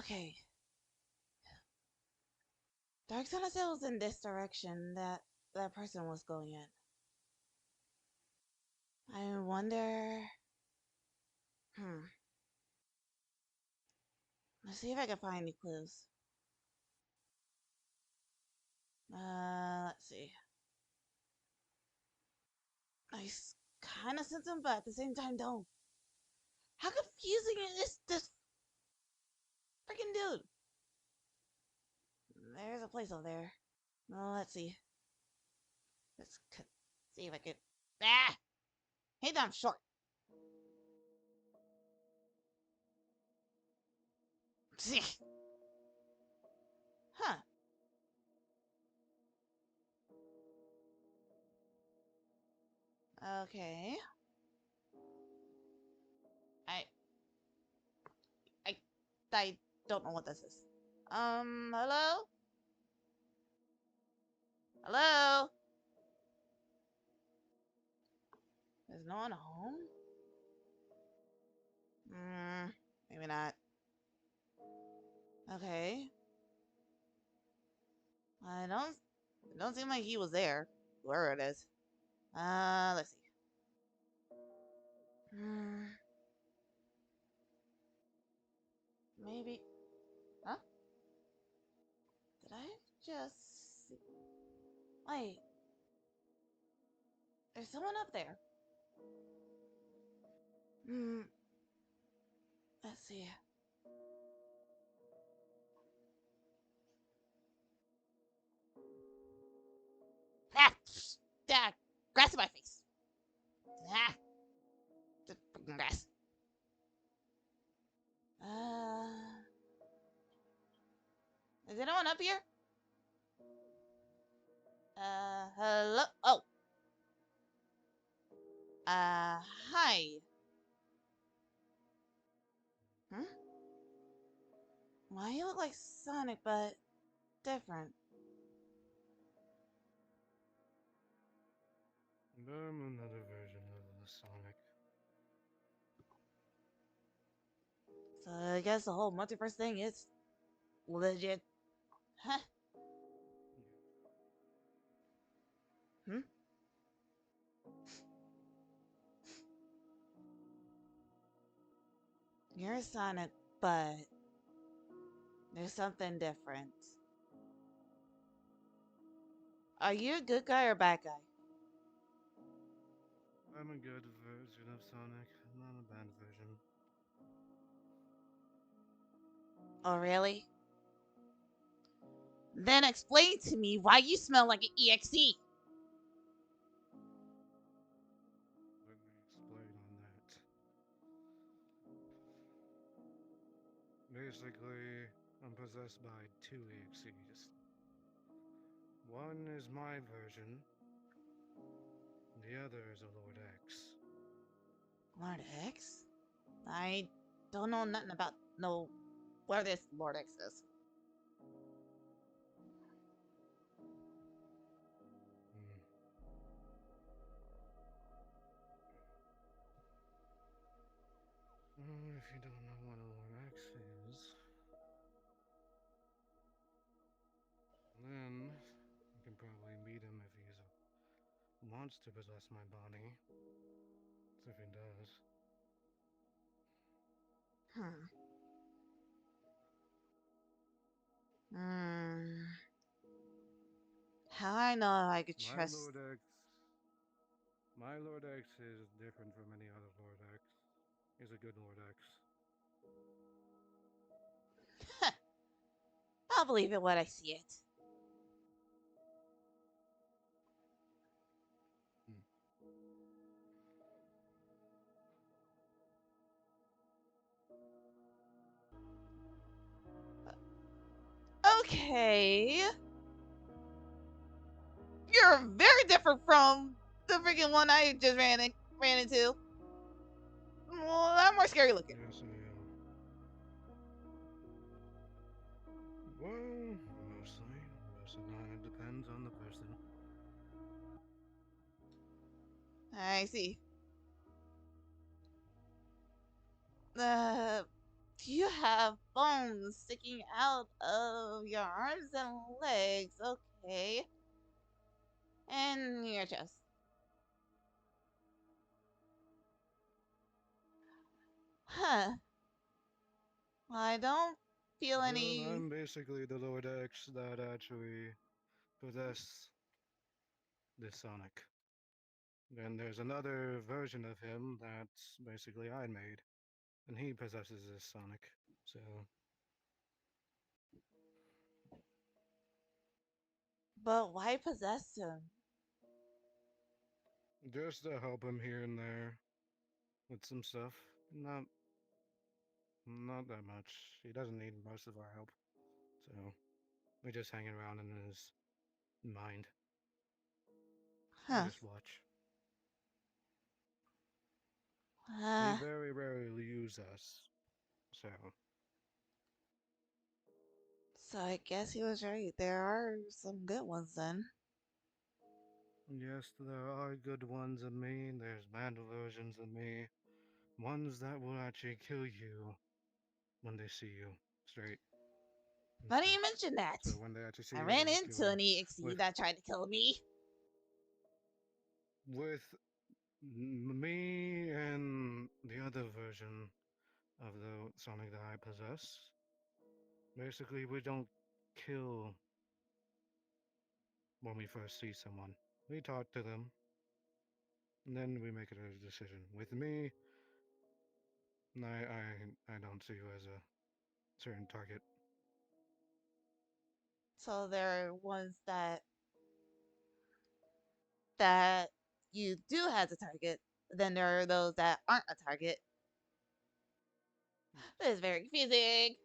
Okay. Dark Sun said it was in this direction that that person was going in. I wonder. Hmm. Let's see if I can find any clues. Let's see. I kind of sense him, but at the same time, don't. How confusing is this freaking dude? There's a place over there. Well, let's see. Let's see if I can. Ah! Hey, I'm short. See. Huh. Okay. I I I don't know what this is. Hello? Hello? There's no one home? Maybe not. Okay. I don't seem like he was there. Where it is. Let's see. Hmm. Maybe. Huh? Did I just see? Wait. There's someone up there. Hmm. Let's see. Ah! Ah! Grass in my face. Ah! The freaking grass. Is anyone up here? Hello? Oh. Hi. Hmm? Why you look like Sonic, but different? I'm another version of the Sonic. So I guess the whole multiverse thing is legit. Huh? Hmm? You're Sonic, but there's something different. Are you a good guy or a bad guy? I'm a good version of Sonic, not a bad version. Oh, really? Then explain to me why you smell like an EXE. Let me explain on that. Basically, I'm possessed by two EXEs. One is my version, the other is a Lord X. Lord X? I don't know nothing about no where this Lord X is. Hmm. If you don't know what a Lord X is, then you can probably meet him if wants to possess my body. So if he does. Hmm. Hmm. How I know I could My trust? Lord X My Lord X is different from any other Lord X. He's a good Lord X. I'll believe it when I see it. Hmm. Okay. You're very different from the freaking one I just ran into. Well, I'm more scary looking. Yes, I am. Well, mostly. Most of the time, it depends on the person. I see. Uh, You have bones sticking out of your arms and legs. Okay. And your chest. Huh. I don't feel Well, any. I'm basically the Lord X that actually possess this Sonic. Then there's another version of him that's basically I made, and he possesses this Sonic. So But why possess him? just to help him here and there with some stuff. Not that much. He doesn't need most of our help. So we just hang around in his mind and Huh. just watch. He Uh, very rarely uses us. So so I guess he was right. There are some good ones then. yes, there are good ones of me. There's bad versions of me. Ones that will actually kill you when they see you straight and Funny you stuff. mention that. So when they actually see I you, ran they'll kill into you an EXE with that tried to kill me. me and the other version of the Sonic that I possess. Basically, we don't kill when we first see someone. We talk to them, and then we make a decision. With me, I don't see you as a certain target. So there are ones that you do have a target. Then there are those that aren't a target. That is very confusing.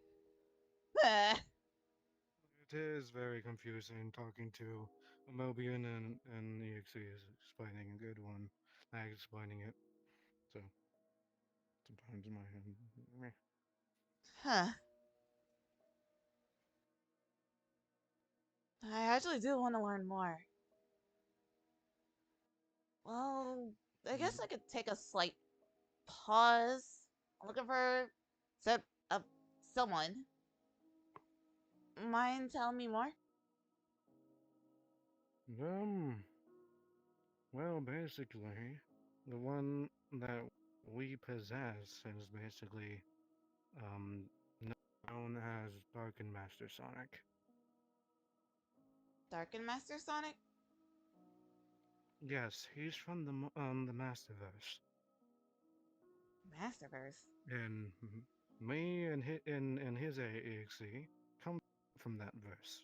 It is very confusing talking to a Mobian and EXE is explaining a good one. I explaining it, so sometimes in my head, meh. Huh. I actually do want to learn more. Well, I guess I could take a slight pause. I'm looking for some, uh, someone. Mind telling me more? Um, well, basically, the one that we possess is basically um known as Dark and Master Sonic. Darken Master Sonic? Yes, he's from the Masterverse, Masterverse. and me and his AEXE come from that verse.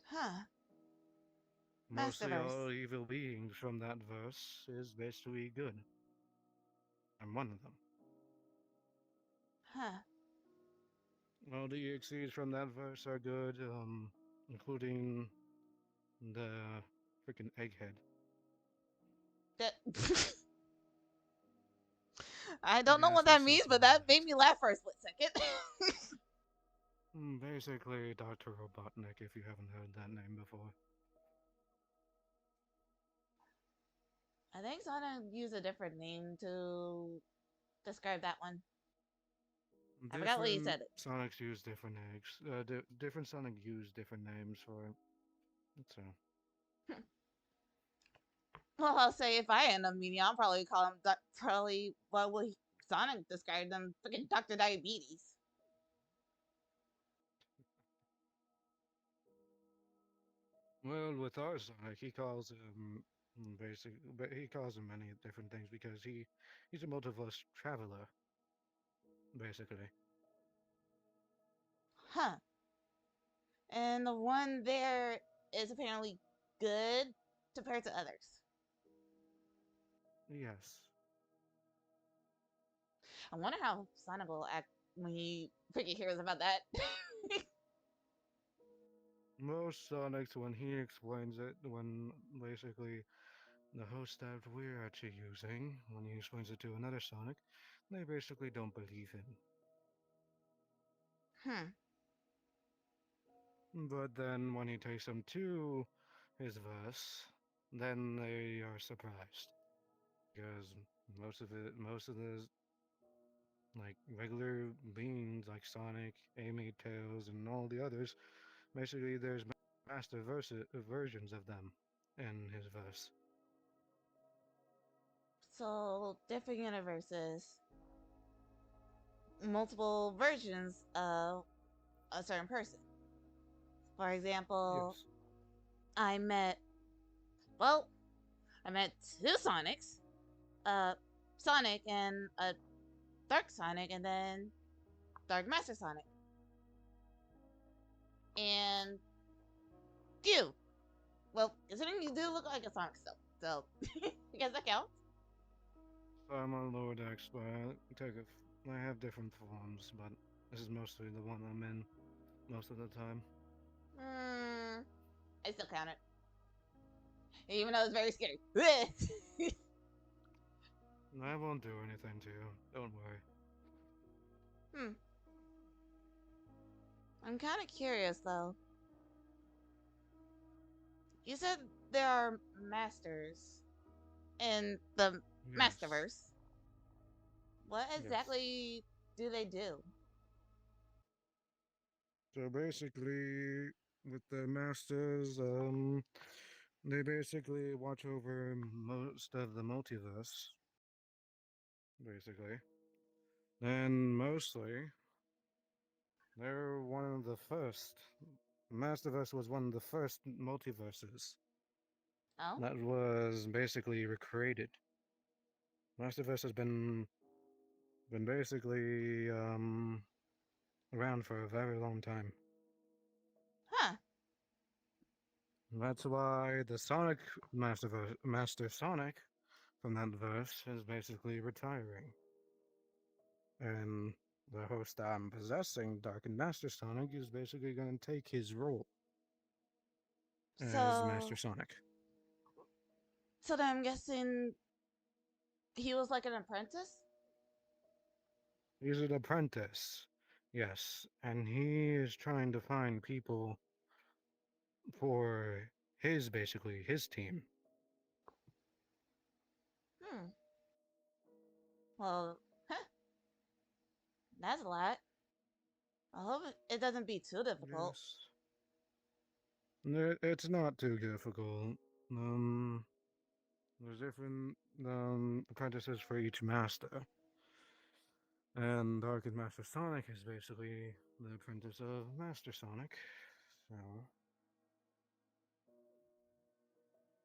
Huh. Mostly all Masterverse. evil beings from that verse is basically good. I'm one of them. Huh. All the EXEs from that verse are good, including the freaking egghead. That I don't know Yes, what I that still means, call but him that that. made me laugh for a split second. Basically, Dr. Robotnik, if you haven't heard that name before. I think Sonic used a different name to describe that one. I forgot what he Different said. Sonics use different eggs. Different Sonic use different names for it. So, Well, I'll say if I end up meeting, I'll probably call him probably what will Sonic describe them freaking Doctor Diabetes. well, with our Sonic, he calls him but he calls him many different things because he's a multiverse traveler, basically. Huh. And the one there is apparently good compared to others. Yes. I wonder how Sonic will act when he freaking hears about that. Most Sonics, when he explains it, when basically the host that we're actually using, when he explains it to another Sonic, they basically don't believe him. Hmm. But then when he takes them to his verse, then they are surprised because most of like regular beings like Sonic, Amy, Tails, and all the others. Basically, there's master versions of them in his verse. So different universes, multiple versions of a certain person. For example, Yes. I met well, I met two Sonics, uh, Sonic and a Dark Sonic, and then Dark Master Sonic, and you. Well, considering you do look like a Sonic still, so I guess that counts. So I'm on lower decks, but I have different forms, but this is mostly the one I'm in most of the time. Hmm, I still count it, even though it's very scary. I won't do anything to you. Don't worry. hmm, I'm kind of curious though. You said there are masters in the Yes. Masterverse. What Yes. exactly do they do? So basically, with the masters, they basically watch over most of the multiverse, basically. And mostly, they're one of the first. Masterverse was one of the first multiverses Oh, that was basically recreated. Masterverse has been basically around for a very long time. huh. That's why the Sonic Master Sonic from that verse is basically retiring. And the host I'm possessing, Dark and Master Sonic, is basically going to take his role as Master So, Sonic. so then I'm guessing he was like an apprentice. He's an apprentice, yes, and he is trying to find people for basically his team. Hmm. Well, huh, that's a lot. I hope it doesn't be too difficult. Yes. It's not too difficult. Um, there's different apprentices for each master, and Dark and Master Sonic is basically the apprentice of Master Sonic. So,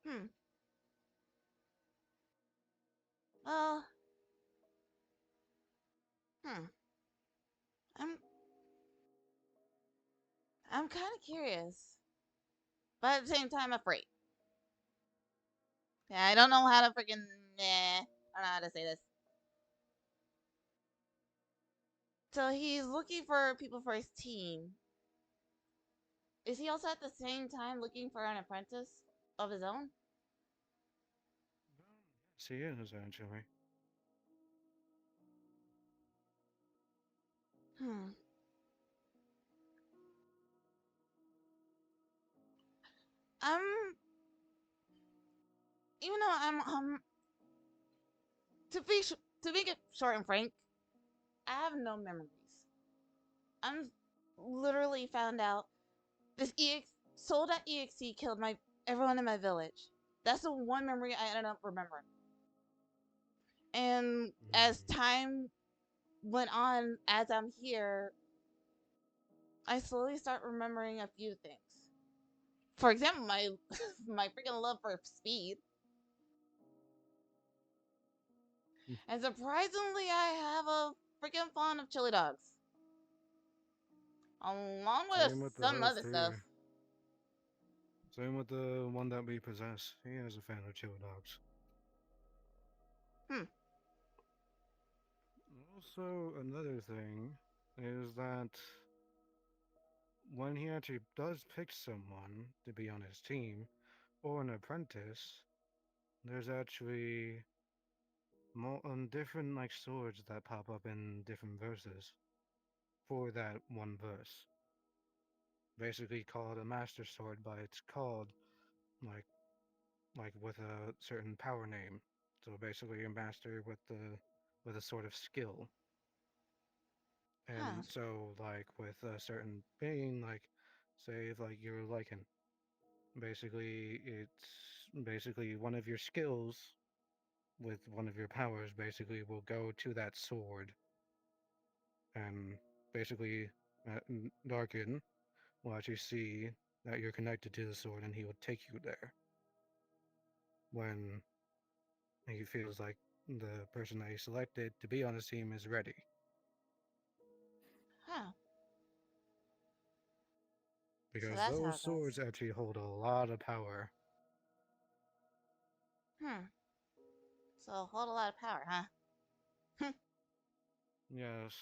Hmm. Well, hmm. I'm I'm kind of curious, but at the same time afraid. Yeah, I don't know how to freaking. I don't know how to say this. So he's looking for people for his team. Is he also at the same time looking for an apprentice of his own? yes, he is actually. Hmm. I'm even though I'm to make it short and frank, I have no memories. I'm literally found out this ex sold at EXE killed my everyone in my village. That's the one memory I ended up remembering. And as Hmm. time went on, as I'm here, I slowly start remembering a few things. For example, my my freaking love for speed. And surprisingly, I have a freaking fond of chili dogs, along with Same with the some other host stuff. here. Same with the one that we possess. He is a fan of chili dogs. Hmm. Also, another thing is that when he actually does pick someone to be on his team or an apprentice, there's actually different like swords that pop up in different verses for that one verse. Basically called a master sword, but it's called like with a certain power name. So basically a master with a sort of skill. Huh. And so, like with a certain being, like say if like you're Lycan, basically it's basically one of your skills with one of your powers basically will go to that sword and basically Darkin will actually see that you're connected to the sword and he will take you there when he feels like the person that he selected to be on his team is ready. Huh. So Because that's how those it goes. swords actually hold a lot of power. Hmm. So a whole lot of power, huh? Yes,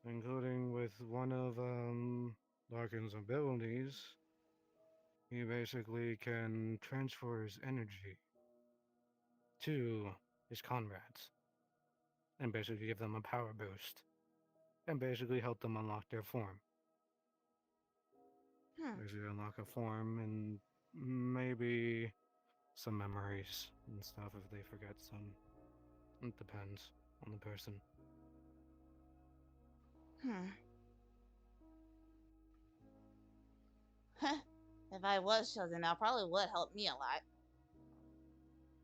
including with one of Larkin's abilities, he basically can transfer his energy to his comrades and basically give them a power boost and basically help them unlock their form. Hmm. Basically unlock a form and maybe some memories and stuff if they forget some. It depends on the person. Hmm. If I was chosen, that probably would help me a lot.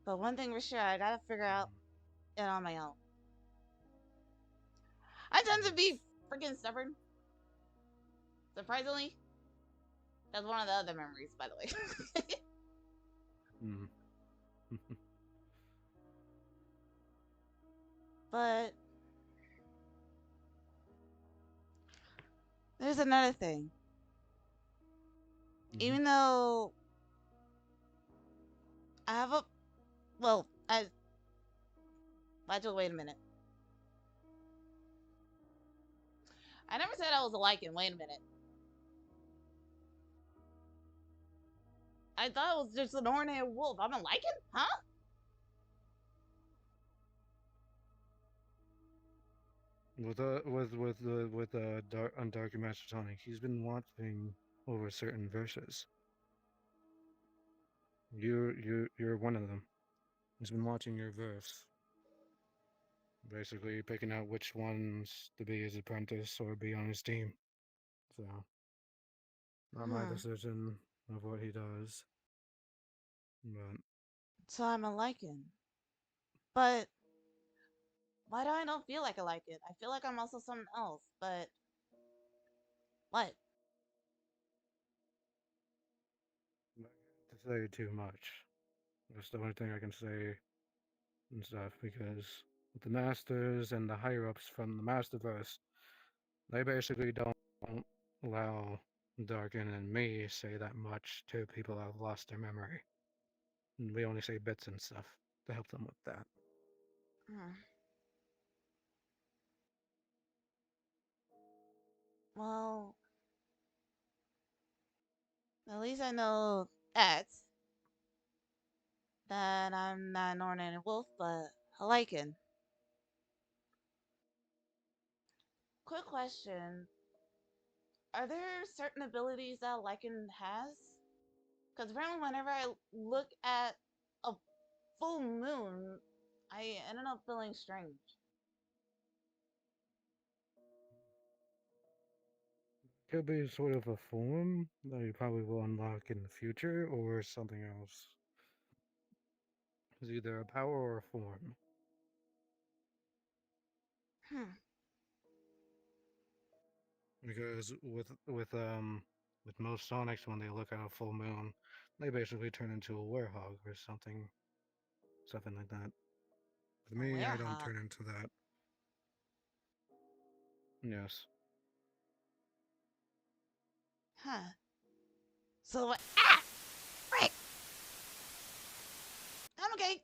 But one thing for sure, I gotta figure out Mm, it on my own. I tend to be yes. freaking stubborn. Surprisingly, that's one of the other memories, by the way. Mm. But there's another thing. Mm-hmm. Even though I have a well, I just wait a minute. I never said I was a Lycan. Wait a minute. I thought it was just an ordinary wolf. I'm a Lycan, huh? On Dark Master Sonic, he's been watching over certain verses. You're one of them. He's been watching your verse, basically picking out which ones to be his apprentice or be on his team. So, not my Hmm. decision of what he does, but So I'm a Lycan. But why do I don't feel like I like it? I feel like I'm also something else. But what? not to say too much. That's the only thing I can say and stuff because with the masters and the higher ups from the Masterverse, they basically don't allow Darkin and me say that much to people that have lost their memory. And we only say bits and stuff to help them with that. Hmm. Well, at least I know X that I'm not an ordinary wolf, but a Lycan. Quick question: are there certain abilities that a Lycan has? Because apparently, whenever I look at a full moon, I ended up feeling strange. Could be sort of a form that you probably will unlock in the future, or something else. It's either a power or a form. Hmm. Because with most Sonics, when they look at a full moon, they basically turn into a werehog or something like that. With A me, I don't werehog. turn into that. Yes. Huh. So what? Ah! Frick! I'm okay.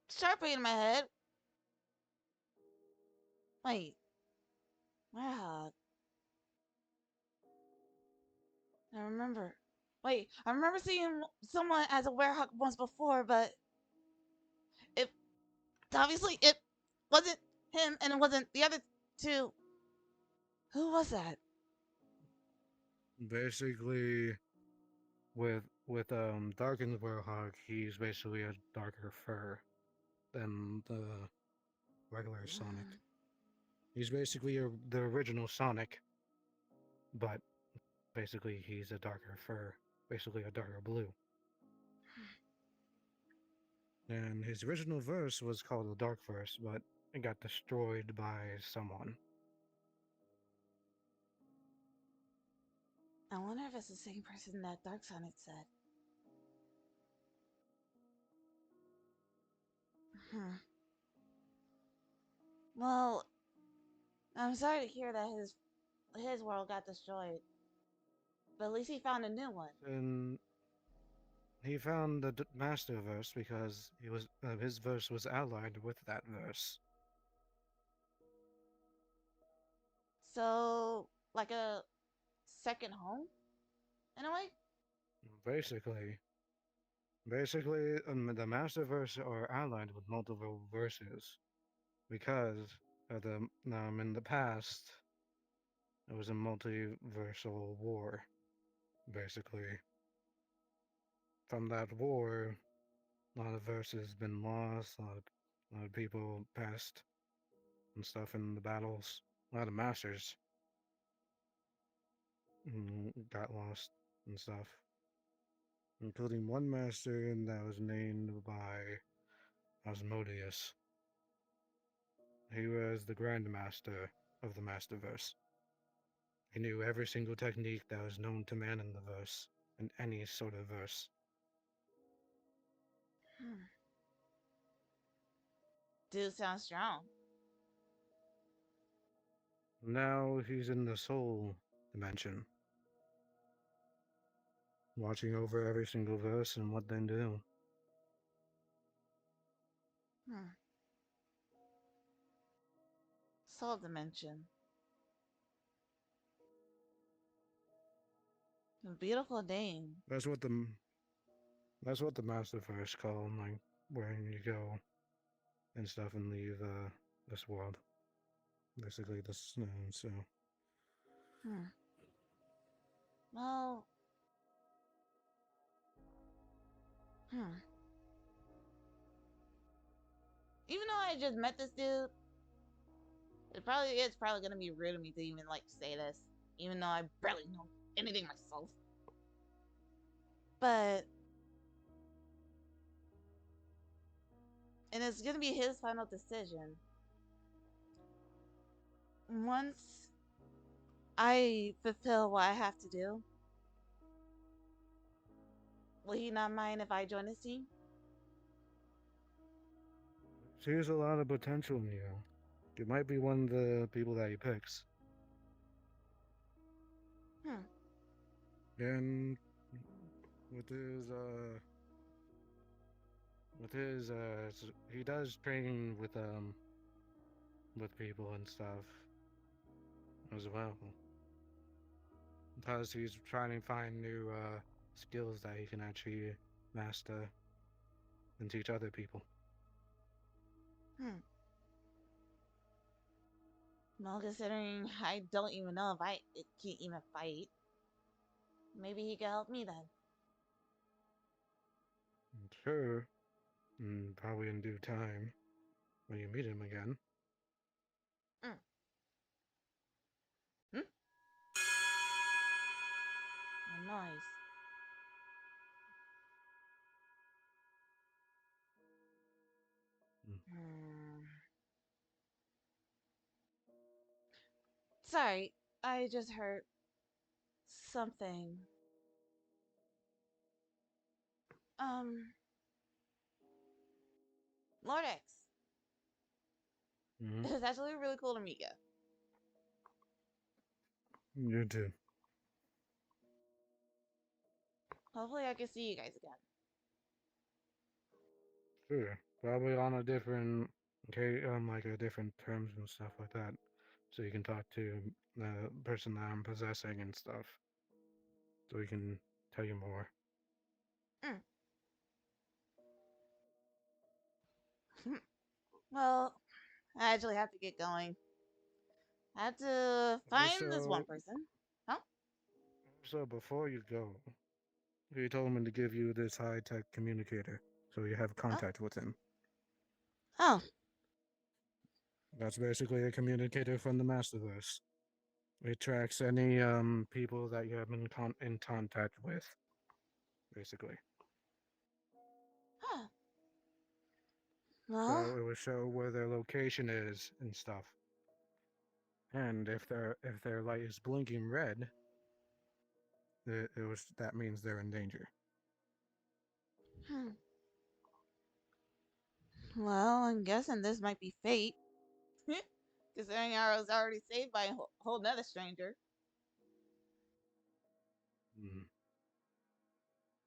Sharp pain in my head. Wait. Werehog. I remember. Wait, I remember seeing someone as a werehog once before, but it obviously it wasn't him and it wasn't the other two. Who was that? Basically, with Darkin's werehog, he's basically a darker fur than the regular Sonic. He's basically the original Sonic, but basically he's a darker fur, basically a darker blue. And his original verse was called the Dark Verse, but it got destroyed by someone. I wonder if it's the same person that Dark Sonic said. Hmm. Well, I'm sorry to hear that his world got destroyed, but at least he found a new one. And he found the Master Verse because his verse was allied with that verse. So, like a second home, in a way. Basically, the Master Verse are allied with multiple verses because in the past it was a multiversal war. Basically, from that war, a lot of verses been lost. A lot of people passed and stuff in the battles. A lot of masters got lost and stuff, including one master that was named by Osmodius. He was the Grand Master of the Masterverse. He knew every single technique that was known to man in the verse, in any sort of verse. Hmm. Dude sounds strong. Now he's in the soul dimension, watching over every single verse and what they do. Hmm. Soul dimension. A beautiful name. That's what the that's what the Masterverse call like when you go and stuff and leave this world. Basically, this so Hmm. Well, hmm. Even though I just met this dude, it's probably gonna be rude of me to even like say this, even though I barely know anything myself. But and it's gonna be his final decision. Once I fulfill what I have to do, will he not mind if I join his team? sees a lot of potential in you. You might be one of the people that he picks. Hmm. And with his he does training with people and stuff as well. Because he's trying to find new skills that he can actually master and teach other people. Hmm. Well, considering I don't even know if I can't even fight, maybe he could help me then. And sure, probably in due time when you meet him again. Mm. Hmm? A noise. Mm. Hmm. Sorry, I just heard something. Um, Lord X. Mm-hmm. It's actually really cool to meet you. You too. Hopefully, I can see you guys again. Sure. Probably on a different, okay, on like a different terms and stuff like that. So you can talk to the person that I'm possessing and stuff. So we can tell you more. Mm. Well, I actually have to get going. I have to find this one Also, person. Huh? so before you go, he told me to give you this high-tech communicator, so you have Oh, contact with him. oh, That's basically a communicator from the Masterverse. It tracks any people that you have been in contact with, basically. Huh. So Well, it will show where their location is and stuff. And if their light is blinking red, that means they're in danger. hmm. Well, I'm guessing this might be fate. Considering I was already saved by a whole nother stranger. Hmm.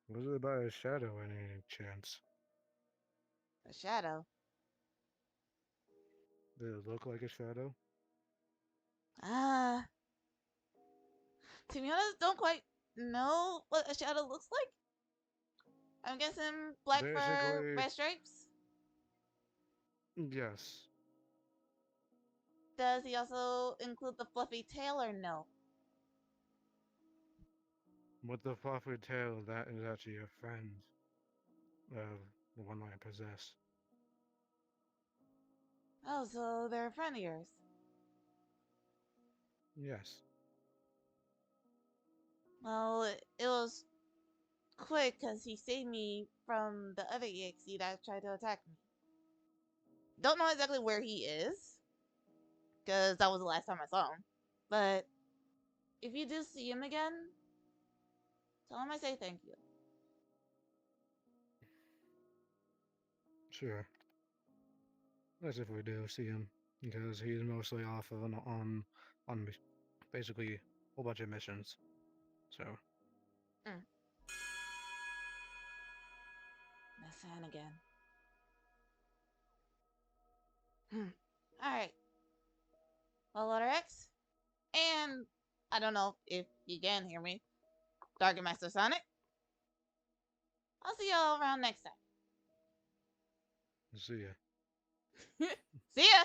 Was it about a shadow any chance? A shadow. Did it look like a shadow? Ah. To be honest, don't quite know what a shadow looks like. I'm guessing black fur, Basically, red stripes. yes. Does he also include the fluffy tail or no? With the fluffy tail, that is actually a friend of the one I possess. Oh, so they're a friend of yours. Yes. Well, it was quick because he saved me from the other EXE that tried to attack me. Don't know exactly where he is, because that was the last time I saw him. But if you do see him again, tell him I say thank you. Sure. As if we do see him, because he's mostly off on basically a whole bunch of missions. So Mm. Miss Anne again. Alright. Well, letter X. And I don't know if you can hear me. Dark Master Sonic. I'll see y'all around next see ya. time. See ya!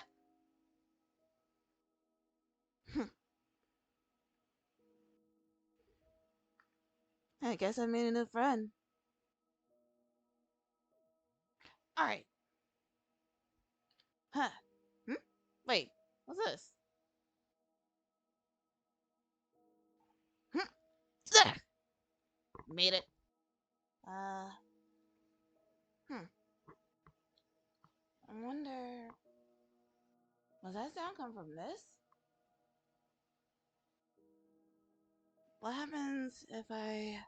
I guess I made a new friend. Alright. Huh. Hmm? Wait, what's this? Made it. Uh. Hmm. I wonder. Was that sound come from this? What happens if I